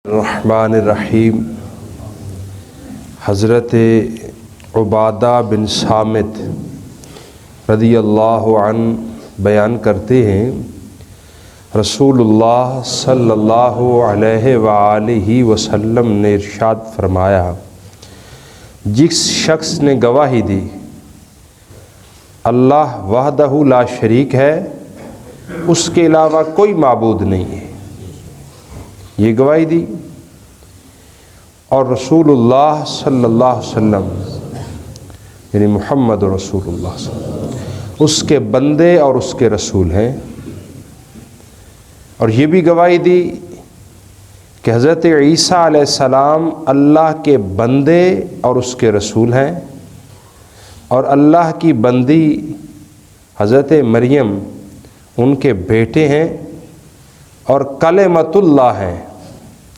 الرحمن الرحیم۔ حضرت عبادہ بن صامت رضی اللہ عنہ بیان کرتے ہیں، رسول اللہ صلی اللہ علیہ وآلہ وسلم نے ارشاد فرمایا، جس شخص نے گواہی دی اللہ وحدہ لا شریک ہے، اس کے علاوہ کوئی معبود نہیں ہے، یہ گواہی دی، اور رسول اللہ صلی اللہ علیہ وسلم یعنی محمد رسول اللہ صلی اللہ علیہ وسلم اس کے بندے اور اس کے رسول ہیں، اور یہ بھی گواہی دی کہ حضرت عیسیٰ علیہ السلام اللہ کے بندے اور اس کے رسول ہیں، اور اللہ کی بندی حضرت مریم ان کے بیٹے ہیں، اور کلمۃ اللہ ہیں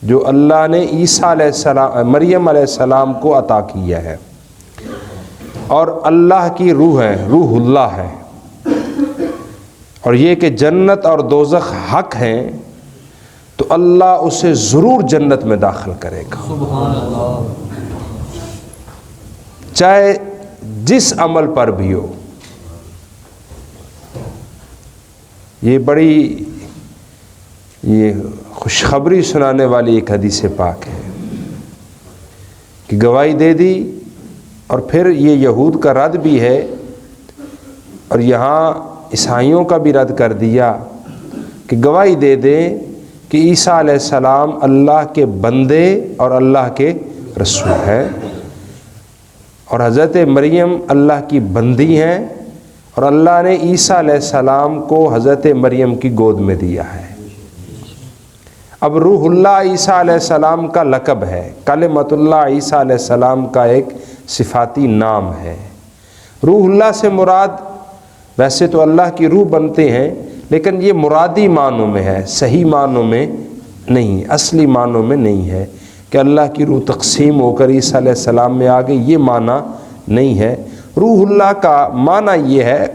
جو اللہ نے عیسیٰ علیہ السلام مریم علیہ السلام کو عطا کیا ہے، اور اللہ کی روح ہے، روح اللہ ہے، اور یہ کہ جنت اور دوزخ حق ہیں تو اللہ اسے ضرور جنت میں داخل کرے گا، سبحان اللہ، چاہے جس عمل پر بھی ہو۔ یہ بڑی خوشخبری سنانے والی ایک حدیث پاک ہے کہ گواہی دے دی، اور پھر یہ یہود کا رد بھی ہے، اور یہاں عیسائیوں کا بھی رد کر دیا کہ گواہی دے دیں کہ عیسیٰ علیہ السلام اللہ کے بندے اور اللہ کے رسول ہیں، اور حضرت مریم اللہ کی بندی ہیں، اور اللہ نے عیسیٰ علیہ السلام کو حضرت مریم کی گود میں دیا ہے۔ اب روح اللہ عیسیٰ علیہ السلام کا لقب ہے، کلمۃ اللہ عیسیٰ علیہ السلام کا ایک صفاتی نام ہے۔ روح اللہ سے مراد ویسے تو اللہ کی روح بنتے ہیں، لیکن یہ مرادی معنوں میں ہے، صحیح معنوں میں نہیں، اصلی معنوں میں نہیں ہے کہ اللہ کی روح تقسیم ہو کر عیسیٰ علیہ السلام میں آ گئی، یہ معنی نہیں ہے۔ روح اللہ کا معنی یہ ہے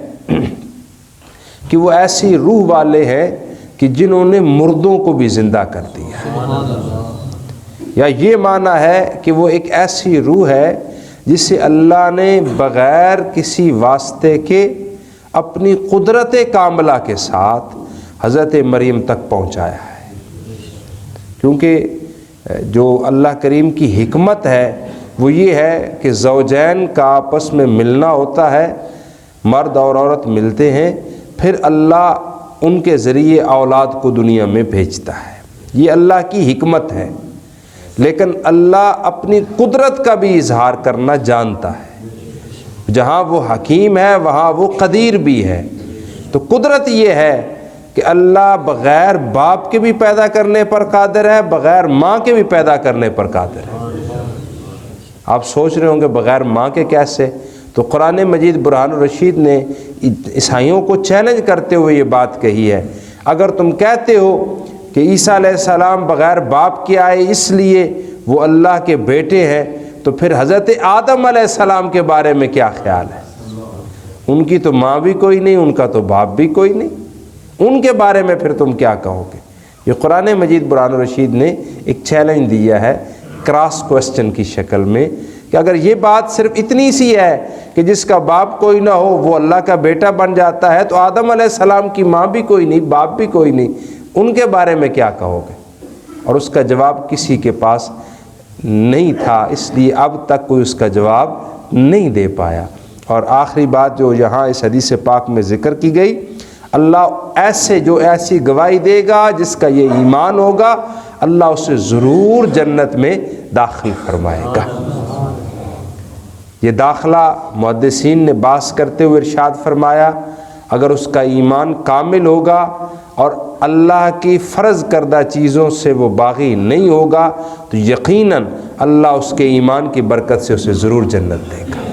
کہ وہ ایسی روح والے ہیں کہ جنہوں نے مردوں کو بھی زندہ کر دیا، یا یہ معنی ہے کہ وہ ایک ایسی روح ہے جسے اللہ نے بغیر کسی واسطے کے اپنی قدرت کاملہ کے ساتھ حضرت مریم تک پہنچایا ہے، کیونکہ جو اللہ کریم کی حکمت ہے وہ یہ ہے کہ زوجین کا آپس میں ملنا ہوتا ہے، مرد اور عورت ملتے ہیں، پھر اللہ ان کے ذریعے اولاد کو دنیا میں بھیجتا ہے، یہ اللہ کی حکمت ہے، لیکن اللہ اپنی قدرت کا بھی اظہار کرنا جانتا ہے، جہاں وہ حکیم ہے وہاں وہ قدیر بھی ہے۔ تو قدرت یہ ہے کہ اللہ بغیر باپ کے بھی پیدا کرنے پر قادر ہے، بغیر ماں کے بھی پیدا کرنے پر قادر ہے۔ آپ سوچ رہے ہوں گے بغیر ماں کے کیسے؟ تو قرآن مجید برہان الرشید نے عیسائیوں کو چیلنج کرتے ہوئے یہ بات کہی ہے، اگر تم کہتے ہو کہ عیسیٰ علیہ السلام بغیر باپ کے آئے اس لیے وہ اللہ کے بیٹے ہیں، تو پھر حضرت آدم علیہ السلام کے بارے میں کیا خیال ہے؟ ان کی تو ماں بھی کوئی نہیں، ان کا تو باپ بھی کوئی نہیں، ان کے بارے میں پھر تم کیا کہو گے؟ یہ قرآن مجید برہان الرشید نے ایک چیلنج دیا ہے کراس کوسچن کی شکل میں، کہ اگر یہ بات صرف اتنی سی ہے کہ جس کا باپ کوئی نہ ہو وہ اللہ کا بیٹا بن جاتا ہے، تو آدم علیہ السلام کی ماں بھی کوئی نہیں، باپ بھی کوئی نہیں، ان کے بارے میں کیا کہو گے؟ اور اس کا جواب کسی کے پاس نہیں تھا، اس لیے اب تک کوئی اس کا جواب نہیں دے پایا۔ اور آخری بات جو یہاں اس حدیث پاک میں ذکر کی گئی، اللہ ایسی گواہی دے گا جس کا یہ ایمان ہوگا، اللہ اسے ضرور جنت میں داخل فرمائے گا۔ یہ داخلہ محدثین نے باس کرتے ہوئے ارشاد فرمایا، اگر اس کا ایمان کامل ہوگا اور اللہ کی فرض کردہ چیزوں سے وہ باغی نہیں ہوگا تو یقیناً اللہ اس کے ایمان کی برکت سے اسے ضرور جنت دے گا۔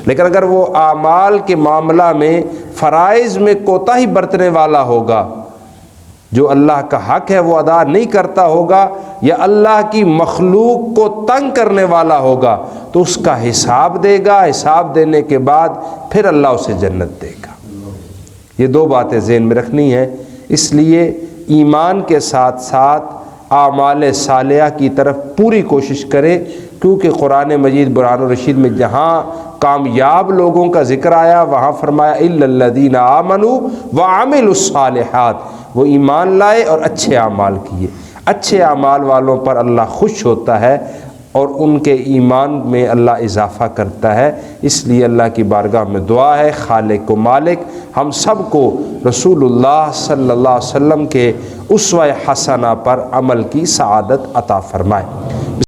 لیکن اگر وہ اعمال کے معاملہ میں فرائض میں کوتاہی برتنے والا ہوگا، جو اللہ کا حق ہے وہ ادا نہیں کرتا ہوگا، یا اللہ کی مخلوق کو تنگ کرنے والا ہوگا، تو اس کا حساب دے گا، حساب دینے کے بعد پھر اللہ اسے جنت دے گا۔ یہ دو باتیں ذہن میں رکھنی ہیں، اس لیے ایمان کے ساتھ ساتھ اعمال صالحہ کی طرف پوری کوشش کرے، کیونکہ قرآن مجید برہان الرشید میں جہاں کامیاب لوگوں کا ذکر آیا وہاں فرمایا الا الذین آمنوا وعملوا الصالحات، وہ ایمان لائے اور اچھے اعمال کیے۔ اچھے اعمال والوں پر اللہ خوش ہوتا ہے اور ان کے ایمان میں اللہ اضافہ کرتا ہے۔ اس لیے اللہ کی بارگاہ میں دعا ہے خالق و مالک ہم سب کو رسول اللہ صلی اللہ علیہ وسلم کے اسوہ حسنہ پر عمل کی سعادت عطا فرمائے۔